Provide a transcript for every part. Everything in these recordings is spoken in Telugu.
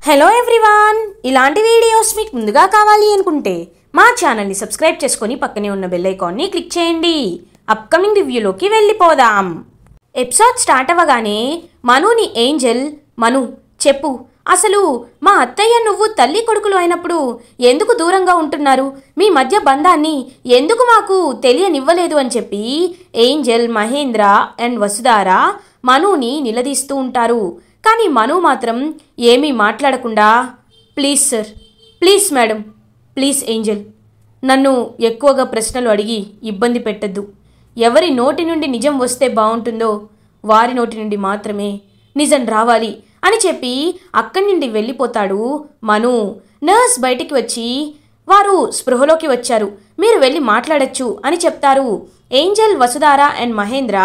హలో ఎవ్రీవన్, ఇలాంటి వీడియోస్ మీకు ముందుగా కావాలి అనుకుంటే మా ఛానల్ని సబ్స్క్రైబ్ చేసుకొని పక్కనే ఉన్న బెల్ ఐకాన్ని క్లిక్ చేయండి. అప్కమింగ్ రివ్యూలోకి వెళ్ళిపోదాం. ఎపిసోడ్ స్టార్ట్ అవ్వగానే మనుని ఏంజెల్, మను చెప్పు, అసలు మా అత్తయ్య నువ్వు తల్లి కొడుకులు అయినప్పుడు ఎందుకు దూరంగా ఉంటున్నారు? మీ మధ్య బంధాన్ని ఎందుకు మాకు తెలియనివ్వలేదు అని చెప్పి ఏంజెల్, మహేంద్ర అండ్ వసుధార మనుని నిలదీస్తూ ఉంటారు. కానీ మను మాత్రం ఏమీ మాట్లాడకుండా, please sir, please madam, please Angel, నన్ను ఎక్కువగా ప్రశ్నలు అడిగి ఇబ్బంది పెట్టద్దు. ఎవరి నోటి నుండి నిజం వస్తే బాగుంటుందో వారి నోటి నుండి మాత్రమే నిజం రావాలి అని చెప్పి అక్కడి నుండి వెళ్ళిపోతాడు మను. నర్స్ బయటికి వచ్చి, వారు స్పృహలోకి వచ్చారు, మీరు వెళ్ళి మాట్లాడచ్చు అని చెప్తారు. ఏంజెల్, వసుధార అండ్ మహేంద్ర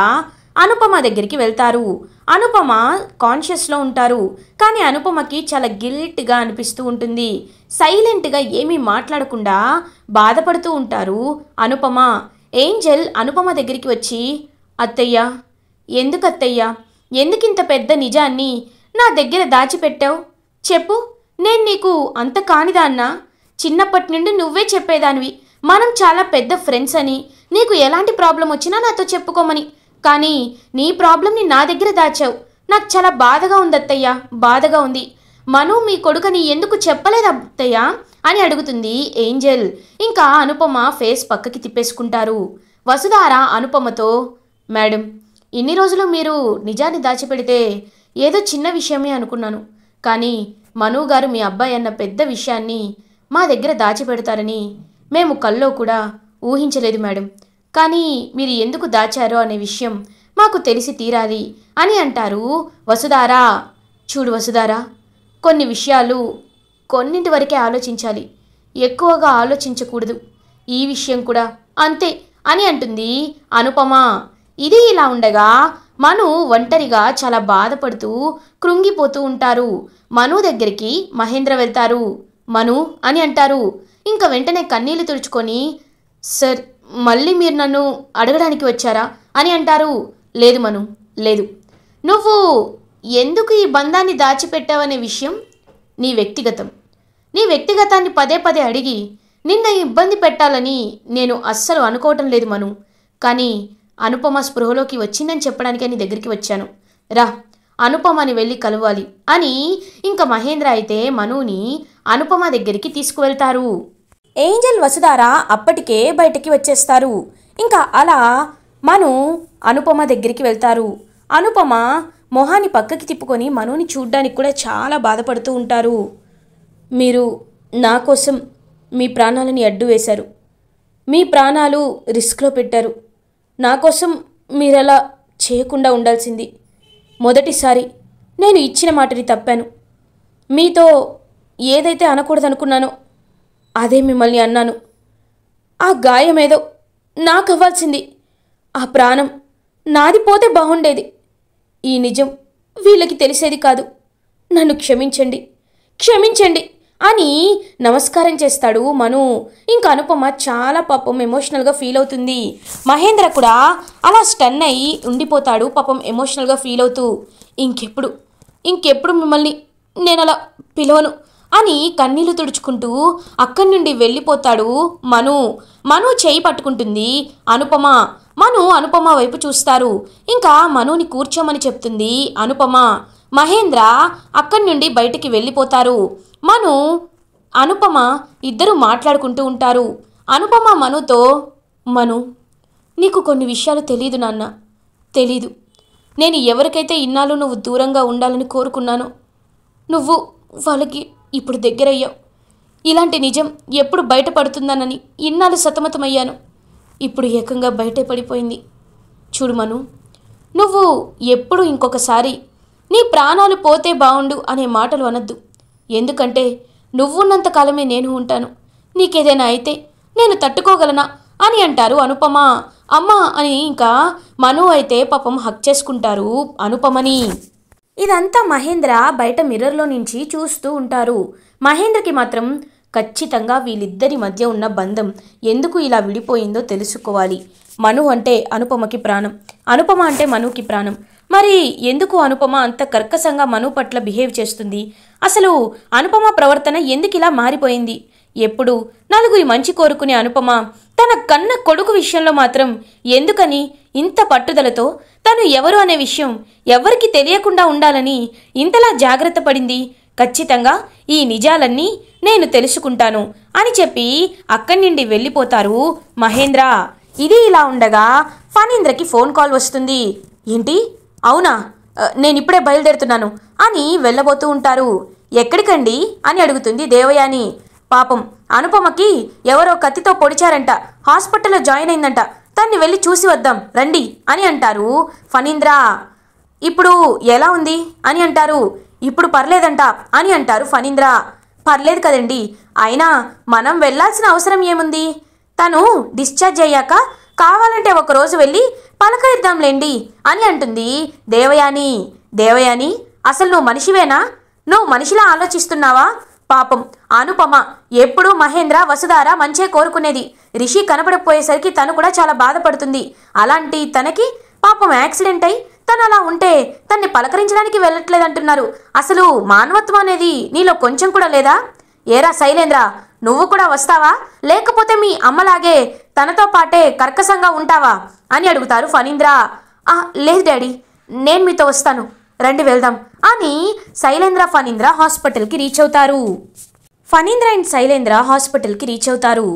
అనుపమ దగ్గరికి వెళ్తారు. అనుపమ కాన్షియస్లో ఉంటారు. కానీ అనుపమకి చాలా గిల్ట్గా అనిపిస్తూ ఉంటుంది. సైలెంట్గా ఏమీ మాట్లాడకుండా బాధపడుతూ ఉంటారు అనుపమ. ఏంజెల్ అనుపమ దగ్గరికి వచ్చి, అత్తయ్య, ఎందుకు అత్తయ్య, ఎందుకింత పెద్ద నిజాన్ని నా దగ్గర దాచిపెట్టావు? చెప్పు, నేను నీకు అంత కానిదాన్నా? చిన్నప్పటి నుండి నువ్వే చెప్పేదానివి మనం చాలా పెద్ద ఫ్రెండ్స్ అని, నీకు ఎలాంటి ప్రాబ్లం వచ్చినా నాతో చెప్పుకోమని. కానీ నీ ప్రాబ్లంని నా దగ్గర దాచావు. నాకు చాలా బాధగా ఉంది అత్తయ్య, బాధగా ఉంది. మను మీ కొడుకని ఎందుకు చెప్పలేదు అత్తయ్య అని అడుగుతుంది ఏంజెల్. ఇంకా అనుపమ ఫేస్ పక్కకి తిప్పేసుకుంటారు. వసుధార అనుపమతో, మేడం, ఇన్ని రోజులు మీరు నిజాన్ని దాచిపెడితే ఏదో చిన్న విషయమే అనుకున్నాను. కానీ మను గారు మీ అబ్బాయి అన్న పెద్ద విషయాన్ని మా దగ్గర దాచిపెడతారని మేము కల్లో కూడా ఊహించలేదు మేడం. కానీ మీరు ఎందుకు దాచారో అనే విషయం మాకు తెలిసి తీరాలి అని అంటారు వసుధార. చూడు వసుధార, కొన్ని విషయాలు కొన్నింటి వరకే ఆలోచించాలి, ఎక్కువగా ఆలోచించకూడదు. ఈ విషయం కూడా అంతే అని అంటుంది అనుపమ. ఇది ఇలా ఉండగా మను ఒంటరిగా చాలా బాధపడుతూ కృంగిపోతూ ఉంటారు. మను దగ్గరికి మహేంద్ర వెళ్తారు. మను అని అంటారు. ఇంకా వెంటనే కన్నీళ్లు తుడుచుకొని, సార్, మళ్ళీ మీరు నన్ను అడగడానికి వచ్చారా అని అంటారు. లేదు మను, లేదు. నువ్వు ఎందుకు ఈ బంధాన్ని దాచిపెట్టావనే విషయం నీ వ్యక్తిగతం. నీ వ్యక్తిగతాన్ని పదే పదే అడిగి నిన్న ఇబ్బంది పెట్టాలని నేను అస్సలు అనుకోవటం లేదు మను. కానీ అనుపమ స్పృహలోకి వచ్చిందని చెప్పడానికి నీ దగ్గరికి వచ్చాను. రా, అనుపమని వెళ్ళి కలవాలి అని ఇంకా మహేంద్ర అయితే మనుని అనుపమ దగ్గరికి తీసుకువెళ్తారు. ఏంజెల్, వసుధార అప్పటికే బయటికి వచ్చేస్తారు. ఇంకా అలా మను అనుపమ దగ్గరికి వెళ్తారు. అనుపమ మొహాన్ని పక్కకి తిప్పుకొని మనుని చూడ్డానికి కూడా చాలా బాధపడుతూ ఉంటారు. మీరు నా కోసం మీ ప్రాణాలని అడ్డు వేశారు, మీ ప్రాణాలు రిస్క్లో పెట్టారు. నా కోసం మీరలా చేయకుండా ఉండాల్సింది. మొదటిసారి నేను ఇచ్చిన మాటని తప్పాను. మీతో ఏదైతే అనకూడదనుకున్నానో అదే మిమ్మల్ని అన్నాను. ఆ గాయమేదో నాకు అవ్వాల్సింది. ఆ ప్రాణం నాది పోతే బాగుండేది. ఈ నిజం వీళ్ళకి తెలిసేది కాదు. నన్ను క్షమించండి, క్షమించండి అని నమస్కారం చేస్తాడు మను. ఇంకా అనుపమ చాలా పాపం ఎమోషనల్గా ఫీల్ అవుతుంది. మహేంద్ర కూడా అలా స్టన్ అయ్యి ఉండిపోతాడు, పాపం ఎమోషనల్గా ఫీల్ అవుతూ. ఇంకెప్పుడు మిమ్మల్ని నేను అలా పిలవను అని కన్నీళ్లు తుడుచుకుంటూ అక్కడి నుండి వెళ్ళిపోతాడు మను. మను చేయి పట్టుకుంటుంది అనుపమ. మను అనుపమ వైపు చూస్తారు. ఇంకా మనుని కూర్చోమని చెప్తుంది అనుపమ. మహేంద్ర అక్కడి నుండి బయటికి వెళ్ళిపోతారు. మను, అనుపమ ఇద్దరు మాట్లాడుకుంటూ ఉంటారు. అనుపమ మనుతో, మను, నీకు కొన్ని విషయాలు తెలీదు నాన్న, తెలీదు. నేను ఎవరికైతే ఇన్నాళ్ళు నువ్వు దూరంగా ఉండాలని కోరుకున్నానో నువ్వు వాళ్ళకి ఇప్పుడు దగ్గరయ్యావు. ఇలాంటి నిజం ఎప్పుడు బయటపడుతుందనని ఇన్నాళ్ళు సతమతమయ్యాను. ఇప్పుడు ఏకంగా బయటే పడిపోయింది. చూడు మను, నువ్వు ఎప్పుడు ఇంకొకసారి నీ ప్రాణాలు పోతే బావుండు అనే మాటలు అనద్దు. ఎందుకంటే నువ్వున్నంతకాలమే నేను ఉంటాను. నీకేదైనా అయితే నేను తట్టుకోగలనా అని అంటారు అనుపమ. అమ్మా అని ఇంకా మను అయితే పాపం హక్ చేసుకుంటారు అనుపమని. ఇదంతా మహేంద్ర బయట మిర్రర్లో నుంచి చూస్తూ ఉంటారు. మహేంద్రకి మాత్రం ఖచ్చితంగా వీళ్ళిద్దరి మధ్య ఉన్న బంధం ఎందుకు ఇలా విడిపోయిందో తెలుసుకోవాలి. మను అంటే అనుపమకి ప్రాణం, అనుపమ అంటే మనుకి ప్రాణం. మరి ఎందుకు అనుపమ అంత కర్కశంగా మను పట్ల బిహేవ్ చేస్తుంది? అసలు అనుపమ ప్రవర్తన ఎందుకు ఇలా మారిపోయింది? ఎప్పుడు నలుగురి మంచి కోరుకునే అనుపమ తన కన్న కొడుకు విషయంలో మాత్రం ఎందుకని ఇంత పట్టుదలతో తను ఎవరు అనే విషయం ఎవరికి తెలియకుండా ఉండాలని ఇంతలా జాగ్రత్త పడింది? ఖచ్చితంగా ఈ నిజాలన్నీ నేను తెలుసుకుంటాను అని చెప్పి అక్కడి నుండి వెళ్ళిపోతారు మహేంద్ర. ఇది ఇలా ఉండగా ఫణీంద్రకి ఫోన్ కాల్ వస్తుంది. ఏంటి? అవునా, నేనిప్పుడే బయలుదేరుతున్నాను అని వెళ్ళబోతూ ఉంటారు. ఎక్కడికండి అని అడుగుతుంది దేవయాని. పాపం అనుపమకి ఎవరో కత్తితో పొడిచారంట, హాస్పిటల్లో జాయిన్ అయిందంట, తన్ని వెళ్ళి చూసి వద్దాం రండి అని అంటారు ఫణీంద్ర. ఇప్పుడు ఎలా ఉంది అని అంటారు. ఇప్పుడు పర్లేదంట అని అంటారు ఫణీంద్ర. పర్లేదు కదండి, అయినా మనం వెళ్ళాల్సిన అవసరం ఏముంది? తను డిశ్చార్జ్ అయ్యాక కావాలంటే ఒకరోజు వెళ్ళి పలకరిద్దాంలేండి అని అంటుంది దేవయాని. దేవయాని, అసలు నువ్వు మనిషివేనా? నువ్వు మనిషిలా ఆలోచిస్తున్నావా? పాపం అనుపమ ఎప్పుడూ మహేంద్ర వసుధార మంచే కోరుకునేది. రిషి కనపడకపోయేసరికి తను కూడా చాలా బాధపడుతుంది. అలాంటి తనకి పాపం యాక్సిడెంట్ అయి తను అలా ఉంటే తన్ని పలకరించడానికి వెళ్ళట్లేదంటున్నారు. అసలు మానవత్వం అనేది నీలో కొంచెం కూడా లేదా? ఏరా శైలేంద్ర, నువ్వు కూడా వస్తావా, లేకపోతే మీ అమ్మలాగే తనతో పాటే కర్కశంగా ఉంటావా అని అడుగుతారు ఫణీంద్ర. లేదు డాడీ, నేను మీతో వస్తాను, రండి వెళ్దాం అని శైలేంద్ర ఫణీంద్ర హాస్పిటల్కి రీచ్ అవుతారు. ఫణీంద్ర అండ్ శైలేంద్ర హాస్పిటల్కి రీచ్ అవుతారు.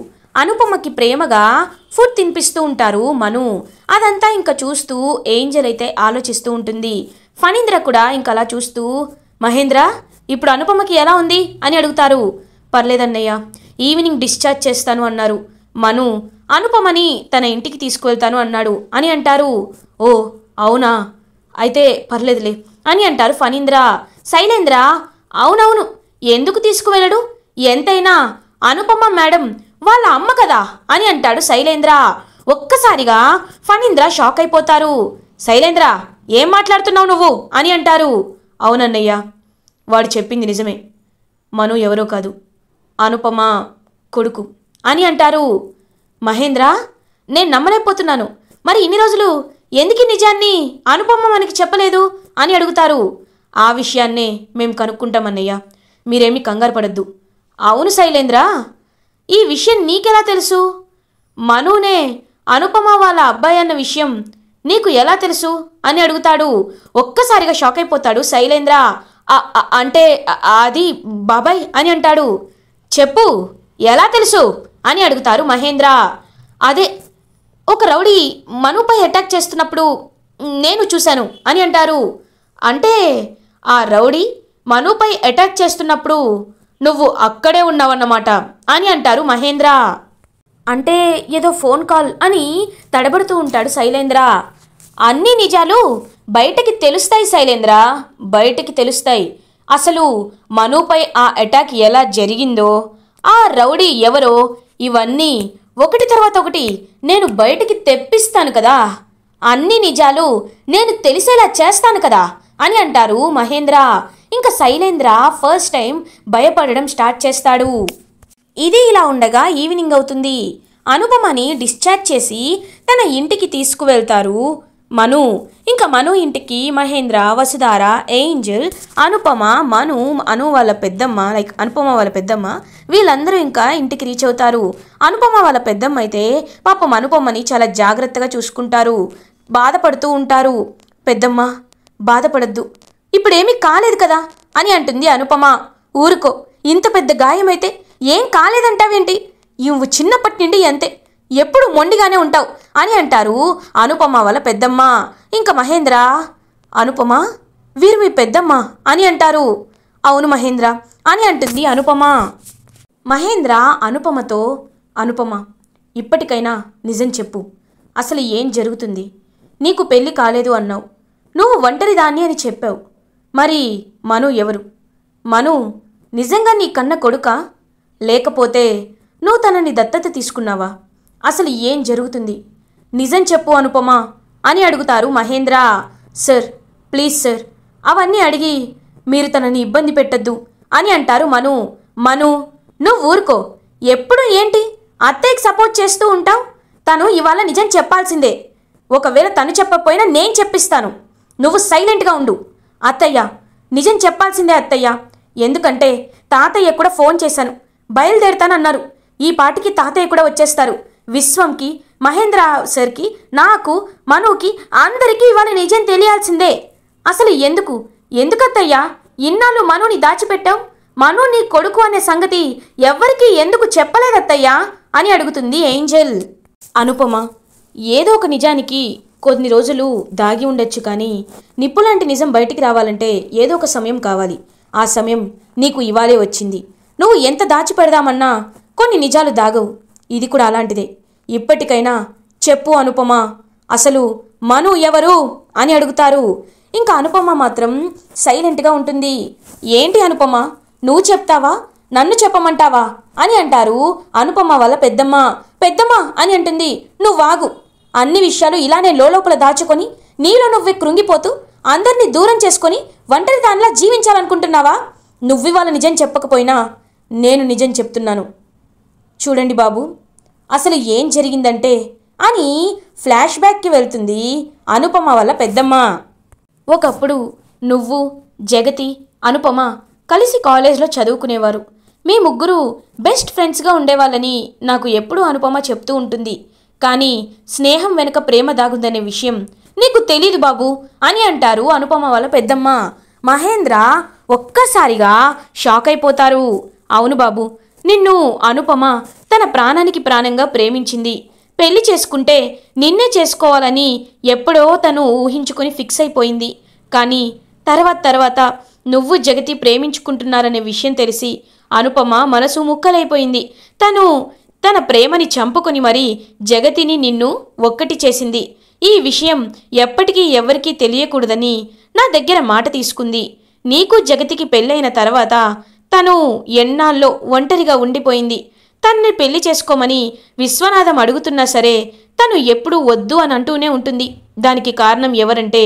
అనుపమకి ప్రేమగా ఫుడ్ తినిపిస్తూ ఉంటారు మను. అదంతా ఇంకా చూస్తూ ఏంజల్ అయితే ఆలోచిస్తూ ఉంటుంది. ఫణీంద్ర కూడా ఇంకా అలా చూస్తూ, మహేంద్ర ఇప్పుడు అనుపమకి ఎలా ఉంది అని అడుగుతారు. పర్లేదన్నయ్య, ఈవినింగ్ డిశ్చార్జ్ చేస్తాను అన్నారు. మను అనుపమని తన ఇంటికి తీసుకువెళ్తాను అన్నాడు అని అంటారు. ఓ అవునా, అయితే పర్లేదులే అని అంటారు ఫణీంద్ర. శైలేంద్ర, అవునవును, ఎందుకు తీసుకువెళ్ళడు? ఎంతైనా అనుపమ మేడం వాళ్ళ అమ్మ కదా అని అంటాడు శైలేంద్ర. ఒక్కసారిగా ఫణీంద్ర షాక్ అయిపోతారు. శైలేంద్ర, ఏం మాట్లాడుతున్నావు నువ్వు అని అంటారు. అవునన్నయ్య, వాడు చెప్పింది నిజమే, మను ఎవరో కాదు, అనుపమ కొడుకు అని అంటారు. మహేంద్ర, నేను నమ్మలేకపోతున్నాను, మరి ఇన్ని రోజులు ఎందుకు నిజాన్ని అనుపమ మనకి చెప్పలేదు అని అడుగుతారు. ఆ విషయాన్నే మేము కనుక్కుంటామన్నయ్య, మీరేమీ కంగారు పడద్దు. అవును శైలేంద్ర, ఈ విషయం నీకెలా తెలుసు? మనునే అనుపమ వాళ్ళ అబ్బాయి అన్న విషయం నీకు ఎలా తెలుసు అని అడుగుతాడు. ఒక్కసారిగా షాక్ అయిపోతాడు శైలేంద్ర. అంటే అది బాబాయ్ అని అంటాడు. చెప్పు, ఎలా తెలుసు అని అడుగుతారు మహేంద్ర. అదే, ఒక రౌడీ మనుపై అటాక్ చేస్తున్నప్పుడు నేను చూశాను అని అంటారు. అంటే ఆ రౌడీ మనుపై అటాక్ చేస్తున్నప్పుడు నువ్వు అక్కడే ఉన్నావన్నమాట అని అంటారు మహేంద్ర. అంటే ఏదో ఫోన్ కాల్ అని తడబడుతూ ఉంటాడు శైలేంద్ర. అన్ని నిజాలు బయటకి తెలుస్తాయి శైలేంద్ర, బయటకి తెలుస్తాయి. అసలు మనుపై ఆ అటాక్ ఎలా జరిగిందో, ఆ రౌడీ ఎవరో, ఇవన్నీ ఒకటి తర్వాత ఒకటి నేను బయటికి తెప్పిస్తాను కదా, అన్ని నిజాలు నేను తెలిసేలా చేస్తాను కదా అని అంటారు మహేంద్ర. ఇంకా శైలేంద్ర ఫస్ట్ టైం భయపడడం స్టార్ట్ చేస్తాడు. ఇది ఇలా ఉండగా ఈవినింగ్ అవుతుంది. అనుపమని డిశ్చార్జ్ చేసి తన ఇంటికి తీసుకువెళ్తారు మను. ఇంకా మను ఇంటికి మహేంద్ర, వసుధార, ఏంజల్, అనుపమ, అను వాళ్ళ పెద్దమ్మ, లైక్ అనుపమ వాళ్ళ పెద్దమ్మ, వీళ్ళందరూ ఇంకా ఇంటికి రీచ్ అవుతారు. అనుపమ వాళ్ళ పెద్దమ్మ అయితే పాపం అనుపమని చాలా జాగ్రత్తగా చూసుకుంటారు, బాధపడుతూ ఉంటారు. పెద్దమ్మ బాధపడద్దు, ఇప్పుడేమీ కాలేదు కదా అని అంటుంది అనుపమ. ఊరుకో, ఇంత పెద్ద గాయమైతే ఏం కాలేదంటావేంటి? ఇవ్వు చిన్నప్పటి నుండి అంతే, ఎప్పుడు మొండిగానే ఉంటావు అని అంటారు అనుపమ వాళ్ళ పెద్దమ్మ. ఇంకా మహేంద్ర, అనుపమ వీరు మీ పెద్దమ్మ అని అంటారు. అవును మహేంద్ర అని అంటుంది అనుపమ. మహేంద్ర అనుపమతో, అనుపమ ఇప్పటికైనా నిజం చెప్పు, అసలు ఏం జరుగుతుంది? నీకు పెళ్లి కాలేదు అన్నావు, నువ్వు ఒంటరిదాన్ని అని చెప్పావు. మరి మను ఎవరు? మను నిజంగా నీ కన్న కొడుకా, లేకపోతే నువ్వు తనని దత్తత తీసుకున్నావా? అసలు ఏం జరుగుతుంది? నిజం చెప్పు అనుపమ అని అడుగుతారు మహేంద్ర. సార్ ప్లీజ్ సార్, అవన్నీ అడిగి మీరు తనని ఇబ్బంది పెట్టద్దు అని అంటారు మను. నువ్వు ఊరుకో, ఎప్పుడు ఏంటి అత్తయ్యకి సపోర్ట్ చేస్తూ ఉంటావు? తను ఇవాళ నిజం చెప్పాల్సిందే, ఒకవేళ తను చెప్పకపోయినా నేను చెప్పిస్తాను. నువ్వు సైలెంట్గా ఉండు. అత్తయ్య, నిజం చెప్పాల్సిందే అత్తయ్య. ఎందుకంటే తాతయ్య కూడా ఫోన్ చేశాను, బయలుదేరుతానన్నారు. ఈ పాటికి తాతయ్య కూడా వచ్చేస్తారు. విశ్వంకి, మహేంద్ర సార్కి, నాకు, మనుకి అందరికీ ఇవాళ నిజం తెలియాల్సిందే. అసలు ఎందుకత్తయ్యా ఇన్నాళ్ళు మనుని దాచిపెట్టావు? మను నీ కొడుకు అనే సంగతి ఎవ్వరికీ ఎందుకు చెప్పలేదత్తయ్యా అని అడుగుతుంది ఏంజెల్. అనుపమ, ఏదో ఒక నిజానికి కొన్ని రోజులు దాగి ఉండొచ్చు, కానీ నిప్పులాంటి నిజం బయటికి రావాలంటే ఏదో ఒక సమయం కావాలి. ఆ సమయం నీకు ఇవాళే వచ్చింది. నువ్వు ఎంత దాచిపెడదామన్నా కొన్ని నిజాలు దాగవు. ఇది కూడా అలాంటిదే. ఇప్పటికైనా చెప్పు అనుపమ, అసలు మను ఎవరు అని అడుగుతారు. ఇంకా అనుపమ మాత్రం సైలెంట్గా ఉంటుంది. ఏంటి అనుపమ, నువ్వు చెప్తావా, నన్ను చెప్పమంటావా అని అంటారు అనుపమ వాళ్ళ పెద్దమ్మ. పెద్దమ్మ అని అంటుంది, నువ్వాగు. అన్ని విషయాలు ఇలానే లోపల దాచుకొని నీలో నువ్వే కృంగిపోతూ అందరినీ దూరం చేసుకొని ఒంటరి దానిలా జీవించాలనుకుంటున్నావా? నువ్వివాళ నిజం చెప్పకపోయినా నేను నిజం చెప్తున్నాను. చూడండి బాబు, అసలు ఏం జరిగిందంటే అని ఫ్లాష్ బ్యాక్కి వెళ్తుంది అనుపమ వాళ్ళ పెద్దమ్మ. ఒకప్పుడు నువ్వు, జగతి, అనుపమ కలిసి కాలేజ్లో చదువుకునేవారు. మీ ముగ్గురు బెస్ట్ ఫ్రెండ్స్గా ఉండేవాళ్ళని నాకు ఎప్పుడూ అనుపమ చెప్తూ ఉంటుంది. కానీ స్నేహం వెనుక ప్రేమ దాగుందనే విషయం నీకు తెలీదు బాబు అని అంటారు అనుపమ వాళ్ళ పెద్దమ్మ. మహేంద్ర ఒక్కసారిగా షాక్ అయిపోతారు. అవును బాబు, నిన్ను అనుపమ తన ప్రాణానికి ప్రాణంగా ప్రేమించింది. పెళ్లి చేసుకుంటే నిన్నే చేసుకోవాలని ఎప్పుడో తను ఊహించుకొని ఫిక్స్ అయిపోయింది. కానీ తర్వాత నువ్వు జగతి ప్రేమించుకుంటున్నారనే విషయం తెలిసి అనుపమ మనసు ముక్కలైపోయింది. తన ప్రేమని చంపుకొని మరీ జగతిని నిన్ను ఒక్కటి చేసింది. ఈ విషయం ఎప్పటికీ ఎవరికీ తెలియకూడదని నా దగ్గర మాట తీసుకుంది. నీకు జగతికి పెళ్ళైన తర్వాత తను ఎన్నాళ్ళో ఒంటరిగా ఉండిపోయింది. తన్ని పెళ్లి చేసుకోమని విశ్వనాథం అడుగుతున్నా సరే తను ఎప్పుడూ వద్దు అని అంటూనే ఉంటుంది. దానికి కారణం ఎవరంటే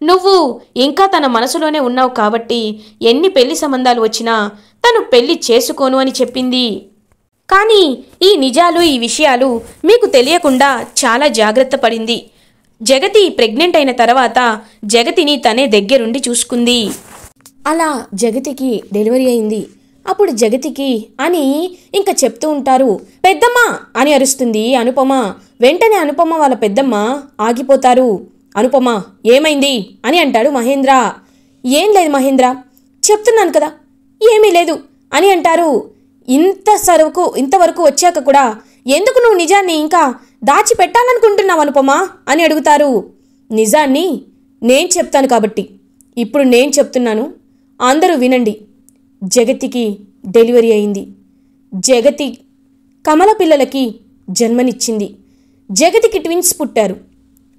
నువ్వు ఇంకా తన మనసులోనే ఉన్నావు కాబట్టి ఎన్ని పెళ్లి సంబంధాలు వచ్చినా తను పెళ్లి చేసుకోను అని చెప్పింది. కానీ ఈ నిజాలు, ఈ విషయాలు మీకు తెలియకుండా చాలా జాగ్రత్త పడింది. జగతి ప్రెగ్నెంట్ అయిన తర్వాత జగతిని తనే దగ్గరుండి చూసుకుంది. అలా జగతికి డెలివరీ అయింది. అప్పుడు జగతికి అని ఇంకా చెప్తూ ఉంటారు. పెద్దమ్మ అని అరుస్తుంది అనుపమ. వెంటనే అనుపమ వాళ్ళ పెద్దమ్మ ఆగిపోతారు. అనుపమ, ఏమైంది అని అంటాడు మహేంద్ర. ఏం లేదు మహేంద్ర, చెప్తున్నాను కదా, ఏమీ లేదు అని అంటారు. ఇంతవరకు వచ్చాక కూడా ఎందుకు నువ్వు నిజాన్ని ఇంకా దాచిపెట్టాలనుకుంటున్నావు అనుపమ అని అడుగుతారు. నిజాన్ని నేను చెప్తాను కాబట్టి ఇప్పుడు నేను చెప్తున్నాను, అందరూ వినండి. జగతికి డెలివరీ అయింది. జగతి కమల పిల్లలకి జన్మనిచ్చింది. జగతికి ట్విన్స్ పుట్టారు.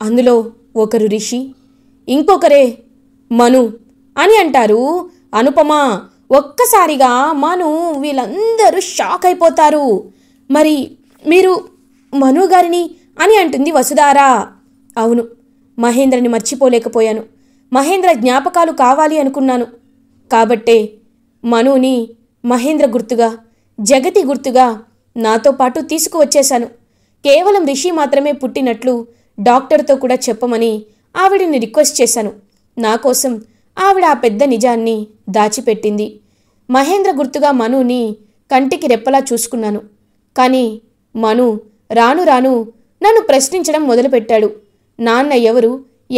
అందులో ఒకరు రిషి, ఇంకొకరే మను అని అంటారు అనుపమ. ఒక్కసారిగా మను వీళ్ళందరూ షాక్ అయిపోతారు. మరి మీరు మను గారిని అని అంటుంది వసుధారా. అవును, మహేంద్రని మర్చిపోలేకపోయాను. మహేంద్ర జ్ఞాపకాలు కావాలి అనుకున్నాను. కాబట్టే మనుని మహేంద్ర గుర్తుగా, జగతి గుర్తుగా నాతో పాటు తీసుకువచ్చేశాను. కేవలం రిషి మాత్రమే పుట్టినట్లు డాక్టర్తో కూడా చెప్పమని ఆవిడని రిక్వెస్ట్ చేశాను. నా కోసం ఆవిడ ఆ పెద్ద నిజాన్ని దాచిపెట్టింది. మహేంద్ర గుర్తుగా మనుని కంటికి రెప్పలా చూసుకున్నాను. కానీ మను రాను రాను నన్ను ప్రశ్నించడం మొదలుపెట్టాడు. నాన్న ఎవరు,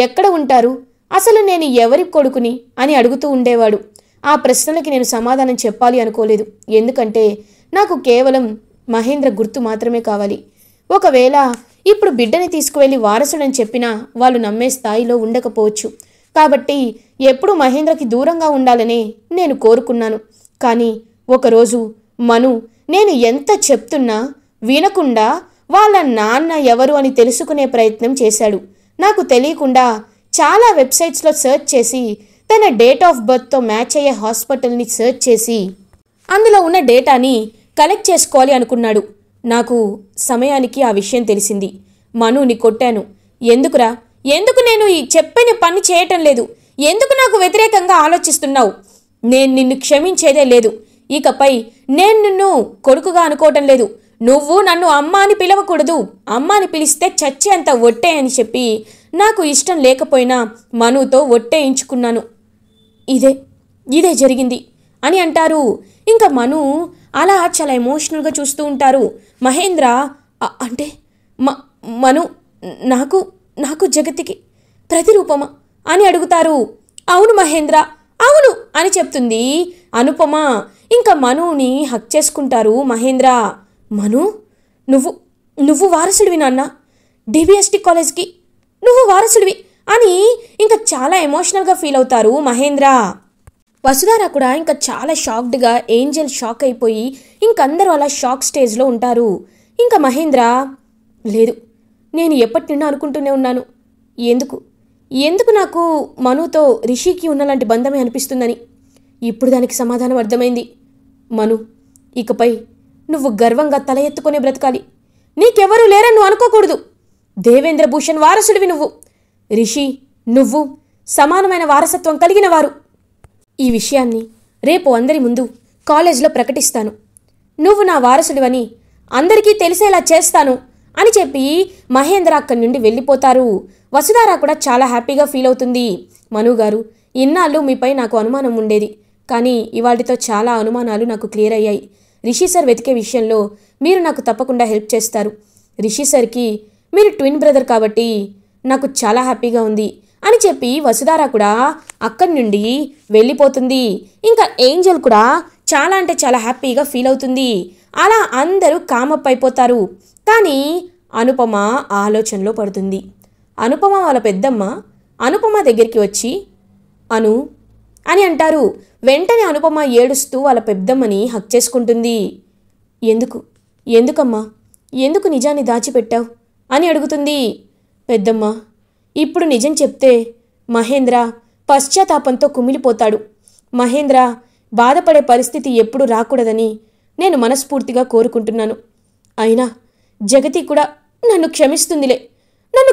ఎక్కడ ఉంటారు, అసలు నేను ఎవరి కొడుకుని అని అడుగుతూ ఉండేవాడు. ఆ ప్రశ్నలకి నేను సమాధానం చెప్పాలి అనుకోలేదు. ఎందుకంటే నాకు కేవలం మహేంద్ర గుర్తు మాత్రమే కావాలి. ఒకవేళ ఇప్పుడు బిడ్డని తీసుకువెళ్ళి వారసుడని చెప్పినా వాళ్ళు నమ్మే స్థాయిలో ఉండకపోవచ్చు. కాబట్టి ఎప్పుడు మహేంద్రకి దూరంగా ఉండాలని నేను కోరుకున్నాను. కానీ ఒకరోజు మను నేను ఎంత చెప్తున్నా వినకుండా వాళ్ళ నాన్న ఎవరు అని తెలుసుకునే ప్రయత్నం చేశాడు. నాకు తెలియకుండా చాలా వెబ్సైట్స్లో సెర్చ్ చేసి తన డేట్ ఆఫ్ బర్త్తో మ్యాచ్ అయ్యే హాస్పిటల్ని సెర్చ్ చేసి అందులో ఉన్న డేటాని కలెక్ట్ చేసుకోవాలి అనుకున్నాడు. నాకు సమయానికి ఆ విషయం తెలిసింది. మనుని కొట్టాను. ఎందుకు నేను ఈ చెప్పిన పని చేయటం లేదు? ఎందుకు నాకు వ్యతిరేకంగా ఆలోచిస్తున్నావు? నేను నిన్ను క్షమించేదే లేదు. ఇకపై నేను నిన్ను కొడుకుగా అనుకోవటం లేదు. నువ్వు నన్ను అమ్మ అని పిలవకూడదు. అమ్మ అని పిలిస్తే చచ్చేంత ఒట్టే అని చెప్పి నాకు ఇష్టం లేకపోయినా మనుతో ఒట్టేయించుకున్నాను. ఇదే జరిగింది అని అంటారు. ఇంకా మను అలా చాలా ఎమోషనల్గా చూస్తూ ఉంటారు. మహేంద్ర అంటే మను నాకు జగతికి ప్రతిరూపమా అని అడుగుతారు. అవును మహేంద్ర, అవును అని చెప్తుంది అనుపమ. ఇంకా మనుని హక్ చేసుకుంటారు మహేంద్ర. మను, నువ్వు వారసుడివి నాన్న, డివిఎస్టి కాలేజ్కి నువ్వు వారసుడివి అని ఇంకా చాలా ఎమోషనల్గా ఫీల్ అవుతారు మహేంద్ర. వసుధార కూడా ఇంకా చాలా షాక్డ్గా, ఏంజెల్ షాక్ అయిపోయి ఇంకందరూ అలా షాక్ స్టేజ్లో ఉంటారు. ఇంకా మహేంద్ర, లేదు, నేను ఎప్పటి నుండో అనుకుంటూనే ఉన్నాను, ఎందుకు నాకు మనుతో రిషికి ఉన్నలాంటి బంధమే అనిపిస్తుందని. ఇప్పుడు దానికి సమాధానం అర్థమైంది. మను, ఇకపై నువ్వు గర్వంగా తల ఎత్తుకునే బ్రతకాలి. నీకెవరూ లేరని నువ్వు అనుకోకూడదు. దేవేంద్ర భూషణ్ వారసుడివి నువ్వు. రిషి, నువ్వు సమానమైన వారసత్వం కలిగిన వారు. ఈ విషయాన్ని రేపు అందరి ముందు కాలేజ్లో ప్రకటిస్తాను. నువ్వు నా వారసుడివని అందరికీ తెలిసేలా చేస్తాను అని చెప్పి మహేంద్ర అక్కడి నుండి వెళ్ళిపోతారు. వసుధార కూడా చాలా హ్యాపీగా ఫీల్ అవుతుంది. మనుగారు, ఇన్నాళ్ళు మీపై నాకు అనుమానం ఉండేది, కానీ ఇవాళతో చాలా అనుమానాలు నాకు క్లియర్ అయ్యాయి. రిషి సార్ వెతికే విషయంలో మీరు నాకు తప్పకుండా హెల్ప్ చేస్తారు. రిషి సార్కి మీరు ట్విన్ బ్రదర్ కాబట్టి నాకు చాలా హ్యాపీగా ఉంది అని చెప్పి వసుధార కూడా అక్కడి నుండి వెళ్ళిపోతుంది. ఇంకా ఏంజెల్ కూడా చాలా అంటే చాలా హ్యాపీగా ఫీల్ అవుతుంది. అలా అందరూ కామప్ అయిపోతారు. కానీ అనుపమ ఆలోచనలో పడుతుంది. అనుపమ వాళ్ళ పెద్దమ్మ అనుపమ దగ్గరికి వచ్చి అను అని అంటారు. వెంటనే అనుపమ ఏడుస్తూ వాళ్ళ పెద్దమ్మని హక్ చేసుకుంటుంది. ఎందుకమ్మా, ఎందుకు నిజాన్ని దాచిపెట్టావు అని అడుగుతుంది. పెద్దమ్మ, ఇప్పుడు నిజం చెప్తే మహేంద్ర పశ్చాత్తాపంతో కుమిలిపోతాడు. మహేంద్ర బాధపడే పరిస్థితి ఎప్పుడు రాకూడదని నేను మనస్ఫూర్తిగా కోరుకుంటున్నాను. అయినా జగతి కూడా నన్ను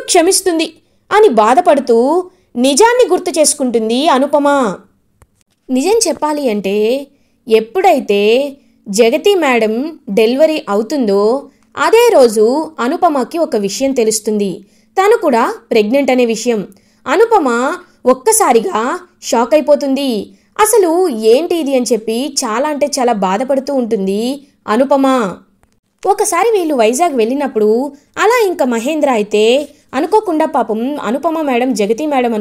క్షమిస్తుంది అని బాధపడుతూ నిజాన్ని గుర్తు చేసుకుంటుంది అనుపమ. నిజం చెప్పాలి అంటే ఎప్పుడైతే జగతి మేడం డెలివరీ అవుతుందో అదే రోజు అనుపమకి ఒక విషయం తెలుస్తుంది. తను కూడా ప్రెగ్నెంట్ అనే విషయం. అనుపమ ఒక్కసారిగా షాక్ అయిపోతుంది. అసలు ఏంటి ఇది అని చెప్పి చాలా అంటే చాలా బాధపడుతూ ఉంటుంది అనుపమ. ఒకసారి వీళ్ళు వైజాగ్ వెళ్ళినప్పుడు అలా ఇంకా మహేంద్ర అయితే అనుకోకుండా పాపం అనుపమ మేడం జగతి మేడం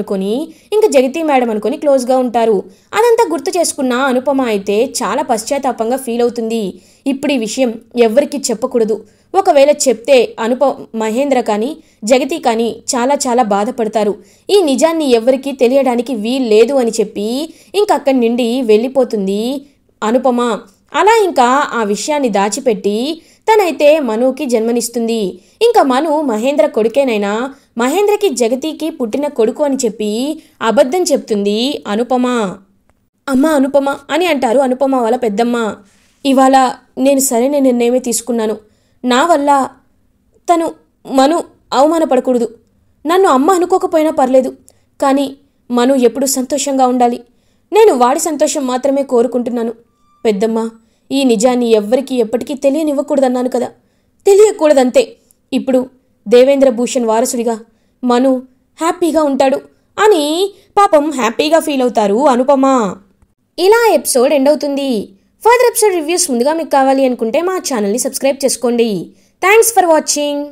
అనుకొని క్లోజ్గా ఉంటారు. అదంతా గుర్తు చేసుకున్న అనుపమ అయితే చాలా పశ్చాత్తాపంగా ఫీల్ అవుతుంది. ఇప్పుడు ఈ విషయం ఎవ్వరికీ చెప్పకూడదు. ఒకవేళ చెప్తే మహేంద్ర కానీ జగతి కానీ చాలా చాలా బాధపడతారు. ఈ నిజాన్ని ఎవ్వరికీ తెలియడానికి వీల్లేదు అని చెప్పి ఇంకక్కడి నుండి వెళ్ళిపోతుంది అనుపమ. అలా ఇంకా ఆ విషయాన్ని దాచిపెట్టి తనైతే మనుకి జన్మనిస్తుంది. ఇంకా మను మహేంద్ర కొడుకేనైనా మహేంద్రకి జగతికి పుట్టిన కొడుకు అని చెప్పి అబద్ధం చెప్తుంది అనుపమ. అమ్మ అనుపమ అని అంటారు అనుపమ వాళ్ళ పెద్దమ్మ. ఇవాళ నేను సరైన నిర్ణయమే తీసుకున్నాను. నా వల్ల మను అవమానపడకూడదు. నన్ను అమ్మ అనుకోకపోయినా పర్లేదు, కానీ మను ఎప్పుడూ సంతోషంగా ఉండాలి. నేను వాడి సంతోషం మాత్రమే కోరుకుంటున్నాను. పెద్దమ్మ, ఈ నిజాన్ని ఎవ్వరికీ ఎప్పటికీ తెలియనివ్వకూడదన్నాను కదా, తెలియకూడదంతే. ఇప్పుడు దేవేంద్ర భూషణ్ వారసుడిగా మను హ్యాపీగా ఉంటాడు అని పాపం హ్యాపీగా ఫీల్ అవుతారు అనుపమ. ఇలా ఎపిసోడ్ ఎండ్ అవుతుంది. ఫర్దర్ ఎపిసోడ్ రివ్యూస్ ముందుగా మీకు కావాలి అనుకుంటే మా ఛానల్ని సబ్స్క్రైబ్ చేసుకోండి. Thanks for watching.